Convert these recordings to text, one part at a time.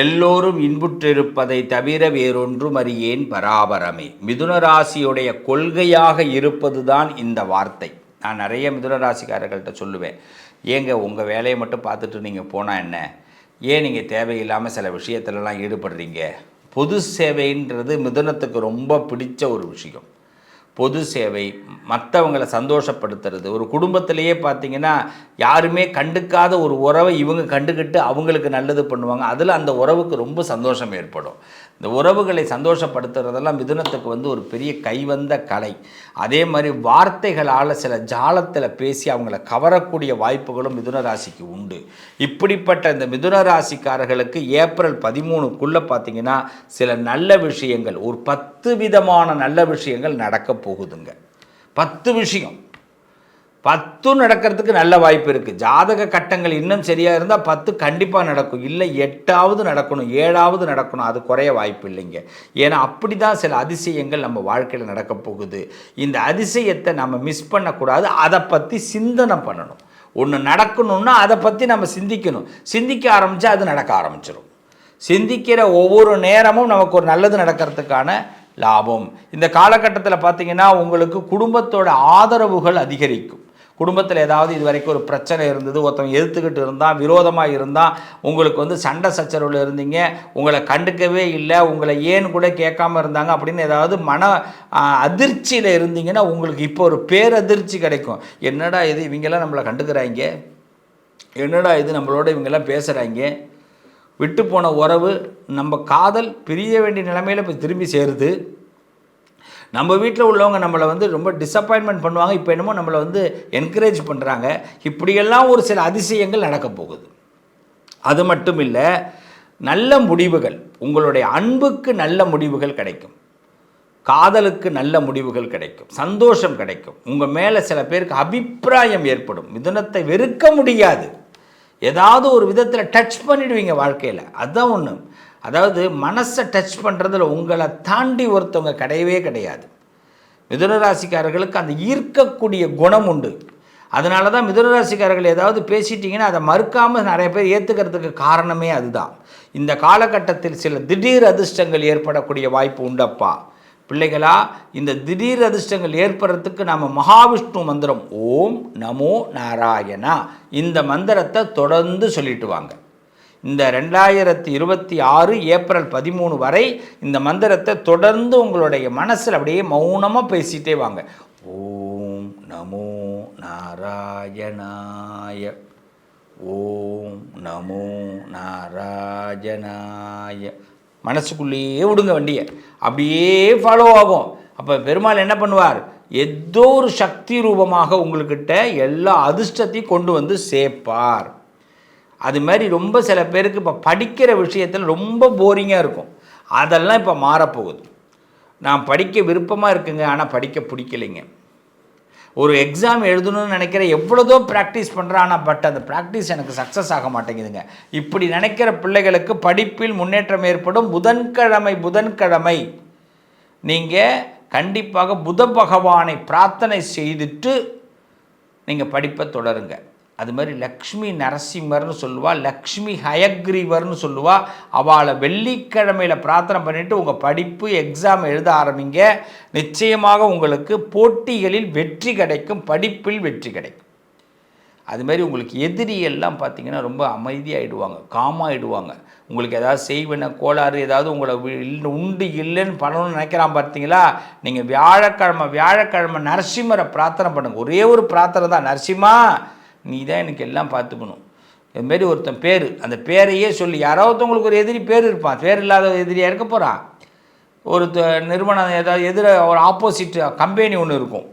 எல்லோரும் இன்புற்றிருப்பதை தவிர வேறொன்றும் அறியேன் பராபரமே. மிதுன ராசியுடைய கொள்கையாக இருப்பது தான் இந்த வார்த்தை. நான் நிறைய மிதுன ராசிக்காரர்கள்ட்ட சொல்லுவேன், ஏங்க உங்கள் வேலையை மட்டும் பார்த்துட்டு நீங்கள் போனால் என்ன, ஏன் நீங்கள் தேவையில்லாமல் சில விஷயத்துலலாம் ஈடுபடுறீங்க. பொது சேவைன்றது மிதுனத்துக்கு ரொம்ப பிடிச்ச ஒரு விஷயம். பொது சேவை, மற்றவங்களை சந்தோஷப்படுத்துறது. ஒரு குடும்பத்திலேயே பார்த்திங்கன்னா யாருமே கண்டுக்காத ஒரு உறவை இவங்க கண்டுக்கிட்டு அவங்களுக்கு நல்லது பண்ணுவாங்க. அதில் அந்த உறவுக்கு ரொம்ப சந்தோஷம் ஏற்படும். இந்த உறவுகளை சந்தோஷப்படுத்துறதெல்லாம் மிதுனத்துக்கு ஒரு பெரிய கைவந்த கலை. அதே மாதிரி வார்த்தைகளால் சில ஜாலத்தில் பேசி அவங்கள கவரக்கூடிய வாய்ப்புகளும் மிதுன ராசிக்கு உண்டு. இப்படிப்பட்ட இந்த மிதுன ராசிக்காரர்களுக்கு ஏப்ரல் 13க்குள்ளே பார்த்திங்கன்னா சில நல்ல விஷயங்கள், ஒரு 10 விதமான நல்ல விஷயங்கள் நடக்க போகுதுங்க. 10 விஷயம், 10 நடக்கிறதுக்கு நல்ல வாய்ப்பு இருக்குது. ஜாதக கட்டங்கள் இன்னும் சரியாக இருந்தால் 10 கண்டிப்பாக நடக்கும். இல்லை 8ஆவது நடக்கணும், 7ஆவது நடக்கணும், அது குறைய வாய்ப்பு இல்லைங்க. ஏன்னா அப்படி தான் சில அதிசயங்கள் நம்ம வாழ்க்கையில் நடக்க போகுது. இந்த அதிசயத்தை நம்ம மிஸ் பண்ணக்கூடாது. அதை பற்றி சிந்தனை பண்ணணும். ஒன்று நடக்கணும்னா அதை பற்றி நம்ம சிந்திக்கணும். சிந்திக்க ஆரம்பித்தா அது நடக்க ஆரம்பிச்சிடும். சிந்திக்கிற ஒவ்வொரு நேரமும் நமக்கு ஒரு நல்லது நடக்கிறதுக்கான லாபம். இந்த காலகட்டத்தில் பார்த்திங்கன்னா உங்களுக்கு குடும்பத்தோட ஆதரவுகள் அதிகரிக்கும். குடும்பத்தில் ஏதாவது இது வரைக்கும் ஒரு பிரச்சனை இருந்தது, ஒருத்தவங்க எதிர்த்துக்கிட்டு இருந்தால், விரோதமாக இருந்தால், உங்களுக்கு சண்டை சச்சரவில் இருந்தீங்க, உங்களை கண்டுக்கவே இல்லை, உங்களை ஏன்னு கூட கேட்காம இருந்தாங்க அப்படின்னு ஏதாவது மன அதிர்ச்சியில் இருந்தீங்கன்னா உங்களுக்கு இப்போ ஒரு பேரதிர்ச்சி கிடைக்கும். என்னடா இது, இவங்கெல்லாம் நம்மளை கண்டுக்கிறாங்க, என்னடா இது நம்மளோட இவங்கெல்லாம் பேசுகிறாங்க, விட்டு போன உறவு, நம்ம காதல் பிரிய வேண்டிய நிலைமையில் இப்போ திரும்பி சேருது. நம்ம வீட்டில் உள்ளவங்க நம்மளை ரொம்ப டிசப்பாயின்மெண்ட் பண்ணுவாங்க, இப்போ என்னமோ நம்மளை என்கரேஜ் பண்ணுறாங்க. இப்படியெல்லாம் ஒரு சில அதிசயங்கள் நடக்க போகுது. அது மட்டும் இல்லை, நல்ல முடிவுகள், உங்களுடைய அன்புக்கு நல்ல முடிவுகள் கிடைக்கும், காதலுக்கு நல்ல முடிவுகள் கிடைக்கும், சந்தோஷம் கிடைக்கும். உங்கள் மேலே சில பேருக்கு அபிப்பிராயம் ஏற்படும். மிதுனத்தை வெறுக்க முடியாது, ஏதாவது ஒரு விதத்தில் டச் பண்ணிடுவீங்க வாழ்க்கையில். அதுதான் ஒன்று. அதாவது மனசை டச் பண்ணுறதுல உங்களை தாண்டி ஒருத்தவங்க கிடையவே கிடையாது. மிதுன ராசிக்காரர்களுக்கு அந்த ஈர்க்கக்கூடிய குணம் உண்டு. அதனால தான் மிதுன ராசிக்காரர்கள் ஏதாவது பேசிட்டிங்கன்னா அதை மறுக்காமல் நிறைய பேர் ஏற்றுக்கிறதுக்கு காரணமே அதுதான். இந்த காலகட்டத்தில் சில திடீர் அதிர்ஷ்டங்கள் ஏற்படக்கூடிய வாய்ப்பு உண்டப்பா. பிள்ளைகளா, இந்த திடீர் அதிர்ஷ்டங்கள் ஏற்படுறதுக்கு நாம் மகாவிஷ்ணு மந்திரம் ஓம் நமோ நாராயணா இந்த மந்திரத்தை தொடர்ந்து சொல்லிட்டு வாங்க. இந்த 2026 ஏப்ரல் 13 வரை இந்த மந்திரத்தை தொடர்ந்து உங்களுடைய மனசில் அப்படியே மௌனமாக பேசிகிட்டே வாங்க. ஓம் நமோ நாராயணாய, ஓம் நமோ நாராயணாய. மனசுக்குள்ளேயே விடுங்க வண்டியை, அப்படியே ஃபாலோ ஆகும். அப்போ பெருமாள் என்ன பண்ணுவார், ஏதோ ஒரு சக்தி ரூபமாக உங்கள்கிட்ட எல்லா அதிர்ஷ்டத்தையும் கொண்டு சேர்ப்பார். அது மாதிரி ரொம்ப சில பேருக்கு இப்போ படிக்கிற விஷயத்தில் ரொம்ப போரிங்காக இருக்கும். அதெல்லாம் இப்போ மாறப்போகுது. நான் படிக்க விருப்பமாக இருக்குங்க, ஆனால் படிக்க பிடிக்கலைங்க. ஒரு எக்ஸாம் எழுதணும்னு நினைக்கிற, எவ்வளோதோ ப்ராக்டிஸ் பண்ணுறேன், ஆனால் அந்த ப்ராக்டிஸ் எனக்கு சக்ஸஸ் ஆக மாட்டேங்குதுங்க. இப்படி நினைக்கிற பிள்ளைகளுக்கு படிப்பில் முன்னேற்றம் ஏற்படும். புதன்கிழமை நீங்கள் கண்டிப்பாக புத பகவானை பிரார்த்தனை செய்துட்டு நீங்கள் படிப்பை தொடருங்க. அது மாதிரி லக்ஷ்மி நரசிம்மர்னு சொல்லுவா, லக்ஷ்மி ஹயக்ரீவர்னு சொல்லுவா. அவளை வெள்ளிக்கிழமையில் பிரார்த்தனை பண்ணிவிட்டு உங்கள் படிப்பு எக்ஸாம் எழுத ஆரம்பிங்க. நிச்சயமாக உங்களுக்கு போட்டிகளில் வெற்றி கிடைக்கும், படிப்பில் வெற்றி கிடைக்கும். அதுமாரி உங்களுக்கு எதிரியெல்லாம் பார்த்திங்கன்னா ரொம்ப அமைதியாகிடுவாங்க, காமாகிடுவாங்க. உங்களுக்கு ஏதாவது செய்வன கோளாறு ஏதாவது உங்களை உண்டு இல்லைன்னு பண்ணணும்னு நினைக்கிறான் பார்த்தீங்களா, நீங்கள் வியாழக்கிழமை நரசிம்மரை பிரார்த்தனை பண்ணுங்கள். ஒரே ஒரு பிரார்த்தனை தான், நரசிம்மா நீ தான் எனக்கு எல்லாம் பார்த்துக்கணும். இதுமாரி ஒருத்தன் பேர், அந்த பேரையே சொல்லி, யாராவது உங்களுக்கு ஒரு எதிரி பேர் இருப்பான், பேர் இல்லாத எதிரியாக இருக்க போகிறான். ஒரு நிறுவனம் ஏதாவது ஒரு ஆப்போசிட் கம்பெனி ஒன்று இருக்கும்.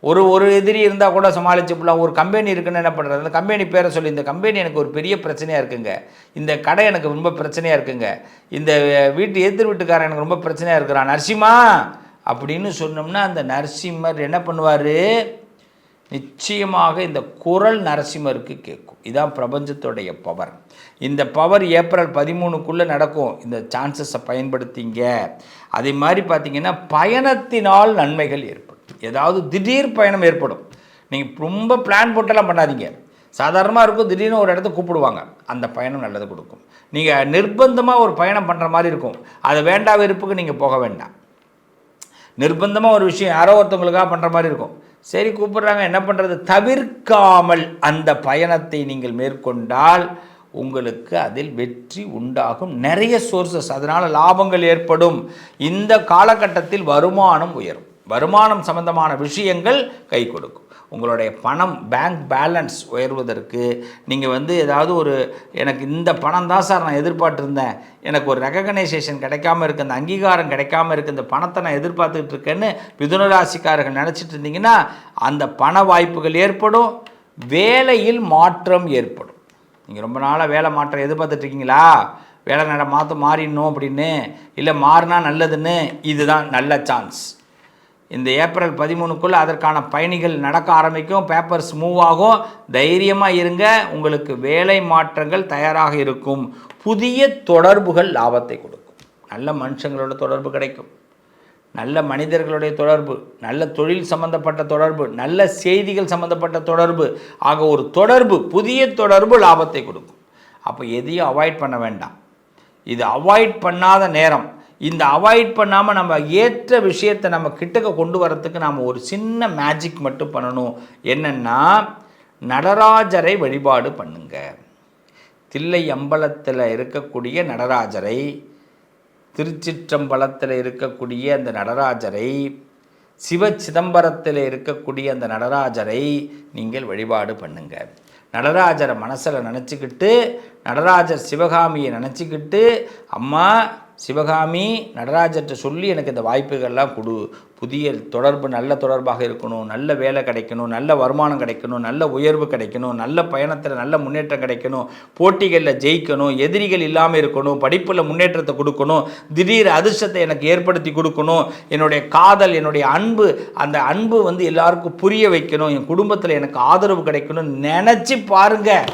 ஒரு எதிரி இருந்தால் கூட சமாளிச்சுப்பலாம். ஒரு கம்பெனி இருக்குன்னு என்ன பண்ணுறது, அந்த கம்பெனி பேரை சொல்லி, இந்த கம்பெனி எனக்கு ஒரு பெரிய பிரச்சனையாக இருக்குங்க, இந்த கடை எனக்கு ரொம்ப பிரச்சனையாக இருக்குங்க, இந்த எதிர் வீட்டுக்காரன் எனக்கு ரொம்ப பிரச்சனையாக இருக்கிறான், நரசிம்மா அப்படின்னு சொன்னோம்னா அந்த நரசிம்மர் என்ன பண்ணுவார், நிச்சயமாக இந்த குரல் நரசிம்மருக்கு கேட்கும். இதுதான் பிரபஞ்சத்துடைய பவர். இந்த பவர் ஏப்ரல் 13க்குள்ளே நடக்கும். இந்த சான்சஸை பயன்படுத்திங்க. அதே மாதிரி பார்த்திங்கன்னா பயணத்தினால் நன்மைகள் ஏற்படும். ஏதாவது திடீர் பயணம் ஏற்படும். நீங்கள் ரொம்ப பிளான் போட்டெல்லாம் பண்ணாதீங்க. சாதாரணமாக இருக்கும், திடீர்னு ஒரு இடத்த கூப்பிடுவாங்க, அந்த பயணம் நல்லது கொடுக்கும். நீங்கள் நிர்பந்தமாக ஒரு பயணம் பண்ணுற மாதிரி இருக்கும், அது வேண்டா வெறுப்புக்கு நீங்கள் போக வேண்டாம். நிர்பந்தமாக ஒரு விஷயம் யாரோ ஒருத்தவங்களுக்காக பண்ணுற மாதிரி இருக்கும், சரி கூப்பிட்றாங்க என்ன பண்ணுறது, தவிர்க்காமல் அந்த பயணத்தை நீங்கள் மேற்கொண்டால் உங்களுக்கு அதில் வெற்றி உண்டாகும். நிறைய சோர்சஸ், அதனால் லாபங்கள் ஏற்படும். இந்த காலகட்டத்தில் வருமானம் உயரும், வருமானம் சம்பந்தமான விஷயங்கள் கை கொடுக்கும். உங்களுடைய பணம் பேங்க் பேலன்ஸ் உயர்வதற்கு நீங்கள் ஏதாவது ஒரு, எனக்கு இந்த பணம் தான் சார் நான் எதிர்பார்த்துருந்தேன், எனக்கு ஒரு ரெகக்னைசேஷன் கிடைக்காம இருக்குது, அந்த அங்கீகாரம் கிடைக்காம இருக்குது, இந்த பணத்தை நான் எதிர்பார்த்துக்கிட்டு இருக்கேன்னு மிதுனராசிக்காரர்கள் நினச்சிட்டு இருந்தீங்கன்னா அந்த பண வாய்ப்புகள் ஏற்படும். வேலையில் மாற்றம் ஏற்படும். நீங்கள் ரொம்ப நாளாக வேலை மாற்றம் எதிர்பார்த்துட்ருக்கீங்களா, வேலை மாறிடணும் அப்படின்னு, இல்லை மாறினா நல்லதுன்னு, இதுதான் நல்ல சான்ஸ். இந்த ஏப்ரல் 13க்குள்ளே அதற்கான பயணிகள் நடக்க ஆரம்பிக்கும், பேப்பர்ஸ் மூவ் ஆகும். தைரியமாக இருங்க, உங்களுக்கு வேலை மாற்றங்கள் தயாராக இருக்கும். புதிய தொடர்புகள் லாபத்தை கொடுக்கும். நல்ல மனுஷங்களோட தொடர்பு கிடைக்கும், நல்ல மனிதர்களுடைய தொடர்பு, நல்ல தொழில் சம்பந்தப்பட்ட தொடர்பு, நல்ல செய்திகள் சம்பந்தப்பட்ட தொடர்பு, ஆக ஒரு தொடர்பு, புதிய தொடர்பு லாபத்தை கொடுக்கும். அப்போ எதையும் அவாய்ட் பண்ண வேண்டாம். இது அவாய்ட் பண்ணாத நேரம். இந்த அவாய்ட் பண்ணாமல் நம்ம ஏற்ற விஷயத்தை நம்ம கிட்டக்க கொண்டு வரத்துக்கு நாம் ஒரு சின்ன மேஜிக் மட்டும் பண்ணணும். என்னென்னா, நடராஜரை வழிபாடு பண்ணுங்க. தில்லை அம்பலத்தில் இருக்கக்கூடிய நடராஜரை, திருச்சிற்றம்பலத்தில் இருக்கக்கூடிய அந்த நடராஜரை, சிவ சிதம்பரத்தில் இருக்கக்கூடிய அந்த நடராஜரை நீங்கள் வழிபாடு பண்ணுங்க. நடராஜரை மனசில் நினச்சிக்கிட்டு, நடராஜர் சிவகாமியை நினச்சிக்கிட்டு, அம்மா சிவகாமி நடராஜர்கிட்ட சொல்லி எனக்கு இந்த வாய்ப்புகள்லாம் கொடு, புதிய தொடர்பு நல்ல தொடர்பாக இருக்கணும், நல்ல வேலை கிடைக்கணும், நல்ல வருமானம் கிடைக்கணும், நல்ல உயர்வு கிடைக்கணும், நல்ல பயணத்தில் நல்ல முன்னேற்றம் கிடைக்கணும், போட்டிகளில் ஜெயிக்கணும், எதிரிகள் இல்லாமல் இருக்கணும், படிப்பில் முன்னேற்றத்தை கொடுக்கணும், திடீர் அதிர்ஷ்டத்தை எனக்கு ஏற்படுத்தி கொடுக்கணும், என்னுடைய காதல், என்னுடைய அன்பு, அந்த அன்பு எல்லாருக்கும் புரிய வைக்கணும், என் குடும்பத்தில் எனக்கு ஆதரவு கிடைக்கணும் நினச்சி பாருங்கள்.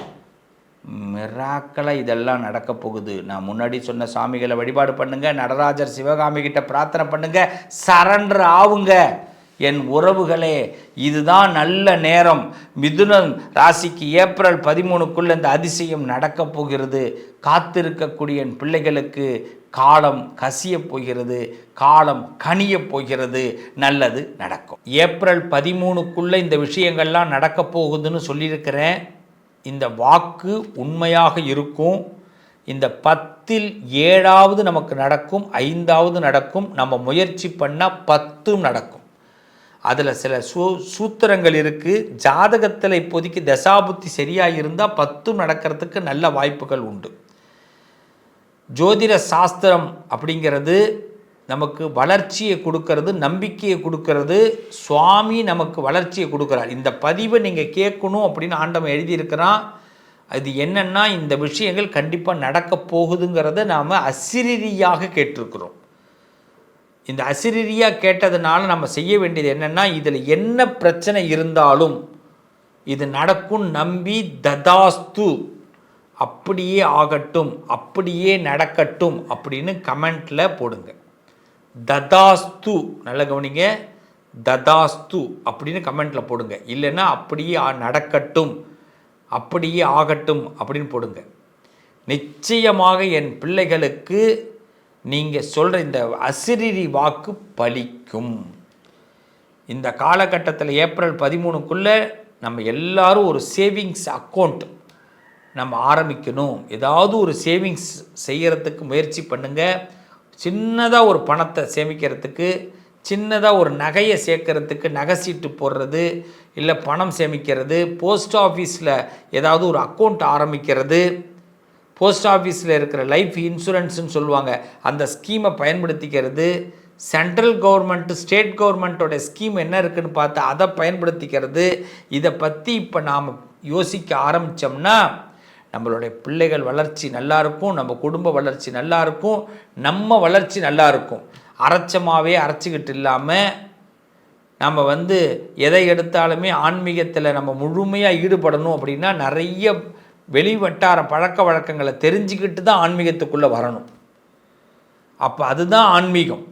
மிராக்கலாக இதெல்லாம் நடக்க போகுது. நான் முன்னாடி சொன்ன சாமிகளை வழிபாடு பண்ணுங்கள், நடராஜர் சிவகாமி கிட்ட பிரார்த்தனை பண்ணுங்கள், சரண்டர் ஆவுங்க. என் உறவுகளே, இதுதான் நல்ல நேரம். மிதுனம் ராசிக்கு ஏப்ரல் 13க்குள்ள இந்த அதிசயம் நடக்க போகிறது. காத்திருக்கக்கூடிய என் பிள்ளைகளுக்கு காலம் கசிய போகிறது, காலம் கனிய போகிறது, நல்லது நடக்கும். ஏப்ரல் 13க்குள்ள இந்த விஷயங்கள்லாம் நடக்க போகுதுன்னு சொல்லியிருக்கிறேன். இந்த வாக்கு உண்மையாக இருக்கும். இந்த 10ல் 7வது நமக்கு நடக்கும், 5வது நடக்கும். நம்ம முயற்சி பண்ணால் 10ம் நடக்கும். அதில் சில சூத்திரங்கள் இருக்குது. ஜாதகத்தில் இப்போதைக்கு தசாபுத்தி சரியாக இருந்தால் 10ம் நடக்கிறதுக்கு நல்ல வாய்ப்புகள் உண்டு. ஜோதிட சாஸ்திரம் அப்படிங்கிறது நமக்கு வளர்ச்சியை கொடுக்கறது, நம்பிக்கையை கொடுக்கறது. சுவாமி நமக்கு வளர்ச்சியை கொடுக்குறார். இந்த பதிவை நீங்கள் கேட்கணும் அப்படின்னு ஆண்டவன் எழுதியிருக்கிறான். அது என்னென்னா, இந்த விஷயங்கள் கண்டிப்பாக நடக்க போகுதுங்கிறத நாம் அசிரீரியாக கேட்டிருக்கிறோம். இந்த அசிரீரியாக கேட்டதுனால நம்ம செய்ய வேண்டியது என்னென்னா, இதில் என்ன பிரச்சனை இருந்தாலும் இது நடக்கும் நம்பி ததாஸ்து, அப்படியே ஆகட்டும், அப்படியே நடக்கட்டும் அப்படின்னு கமெண்ட்டில் போடுங்க. ததாஸ்து, நல்ல கவனிங்க, ததாஸ்து அப்படின்னு கமெண்ட்டில் போடுங்க. இல்லைன்னா அப்படியே நடக்கட்டும், அப்படியே ஆகட்டும் அப்படின்னு போடுங்க. நிச்சயமாக என் பிள்ளைகளுக்கு நீங்கள் சொல்கிற இந்த அசிரீரி வாக்கு பலிக்கும். இந்த காலகட்டத்தில் ஏப்ரல் 13க்குள்ளே நம்ம எல்லாரும் ஒரு சேவிங்ஸ் அக்கௌண்ட் நம்ம ஆரம்பிக்கணும். ஏதாவது ஒரு சேவிங்ஸ் செய்கிறதுக்கு முயற்சி பண்ணுங்கள். சின்னதாக ஒரு பணத்தை சேமிக்கிறதுக்கு, சின்னதாக ஒரு நகையை சேர்க்கறதுக்கு, நகை சீட்டு போடுறது, இல்லை பணம் சேமிக்கிறது, போஸ்ட் ஆஃபீஸில் ஏதாவது ஒரு அக்கௌண்ட் ஆரம்பிக்கிறது, போஸ்ட் ஆஃபீஸில் இருக்கிற லைஃப் இன்சூரன்ஸ்னு சொல்லுவாங்க, அந்த ஸ்கீமை பயன்படுத்திக்கிறது, சென்ட்ரல் கவர்மெண்ட்டு ஸ்டேட் கவர்மெண்ட்டோட ஸ்கீம் என்ன இருக்குதுன்னு பார்த்து அதை பயன்படுத்திக்கிறது. இதை பற்றி இப்போ நாம் யோசிக்க ஆரம்பித்தோம்னா நம்மளுடைய பிள்ளைகள் வளர்ச்சி நல்லாயிருக்கும், நம்ம குடும்ப வளர்ச்சி நல்லாயிருக்கும், நம்ம வளர்ச்சி நல்லாயிருக்கும். அரைச்சமாகவே அரைச்சிக்கிட்டு இல்லாமல் நம்ம எதை எடுத்தாலுமே ஆன்மீகத்தில் நம்ம முழுமையாக ஈடுபடணும் அப்படின்னா நிறைய வெளிவட்டார பழக்க வழக்கங்களை தெரிஞ்சுக்கிட்டு தான் ஆன்மீகத்துக்குள்ளே வரணும். அப்போ அதுதான் ஆன்மீகம்.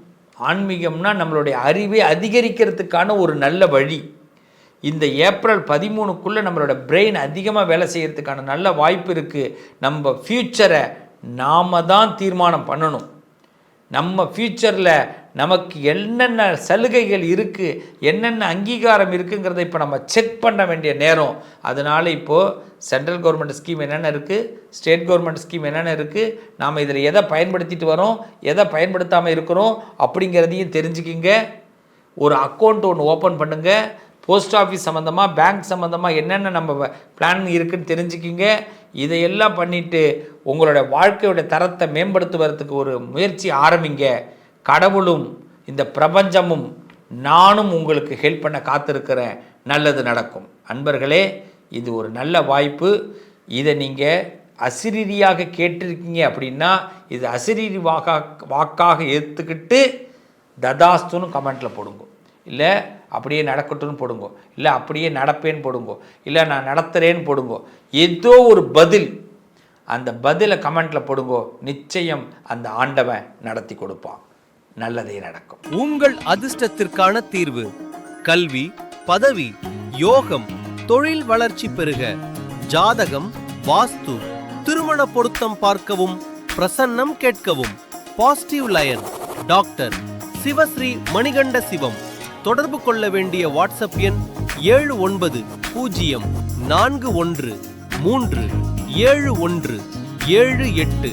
ஆன்மீகம்னா நம்மளுடைய அறிவை அதிகரிக்கிறதுக்கான ஒரு நல்ல வழி. இந்த ஏப்ரல் 13க்குள்ளே நம்மளோட பிரெயின் அதிகமாக வேலை செய்கிறதுக்கான நல்ல வாய்ப்பு இருக்குது. நம்ம ஃப்யூச்சரை நாம் தான் தீர்மானம் பண்ணணும். நம்ம ஃப்யூச்சரில் நமக்கு என்னென்ன சலுகைகள் இருக்குது, என்னென்ன அங்கீகாரம் இருக்குங்கிறத இப்போ நம்ம செக் பண்ண வேண்டிய நேரம். அதனால் இப்போது சென்ட்ரல் கவர்மெண்ட் ஸ்கீம் என்னென்ன இருக்குது, ஸ்டேட் கவர்மெண்ட் ஸ்கீம் என்னென்ன இருக்குது, நாம் இதில் எதை பயன்படுத்திட்டு வரோம், எதை பயன்படுத்தாமல் இருக்கிறோம் அப்படிங்கிறதையும் தெரிஞ்சுக்கிங்க. ஒரு அக்கௌண்ட் ஒன்று ஓப்பன் பண்ணுங்கள். போஸ்ட் ஆஃபீஸ் சம்மந்தமாக, பேங்க் சம்மந்தமாக என்னென்ன நம்ம பிளான் இருக்குதுன்னு தெரிஞ்சுக்கிங்க. இதையெல்லாம் பண்ணிவிட்டு உங்களோட வாழ்க்கையோட தரத்தை மேம்படுத்துவதற்கு ஒரு முயற்சி ஆரம்பிங்க. கடவுளும் இந்த பிரபஞ்சமும் நானும் உங்களுக்கு ஹெல்ப் பண்ண காத்திருக்கிறேன். நல்லது நடக்கும். அன்பர்களே, இது ஒரு நல்ல வாய்ப்பு. இதை நீங்கள் அசிரீரியாக கேட்டிருக்கீங்க அப்படின்னா இது அசிரீரி வாக்காக ஏற்றுக்கிட்டு ததாஸ்துன்னு கமெண்ட்டில் போடுங்க. இல்லை அப்படியே நடக்கட்டும்னு போடுங்க, இல்லை அப்படியே நடப்பேன்னு போடுங்க, இல்லை நான் நடத்துகிறேன்னு போடுங்க. ஏதோ ஒரு பதில், அந்த பதிலை கமெண்ட்டில் போடுங்க. நிச்சயம் அந்த ஆண்டவன் நடத்தி கொடுப்பான். நல்லதே நடக்கும். உங்கள் அதிர்ஷ்டத்திற்கான தீர்வு: கல்வி, பதவி, யோகம், தொழில் வளர்ச்சி பெருக, ஜாதகம், வாஸ்து, திருமண பொருத்தம் பார்க்கவும், பிரசன்னம் கேட்கவும். Positive lion doctor Sivasri Manikanda Sivam. தொடர்பு கொள்ள வேண்டிய வாட்ஸ்அப் எண் 7904137178.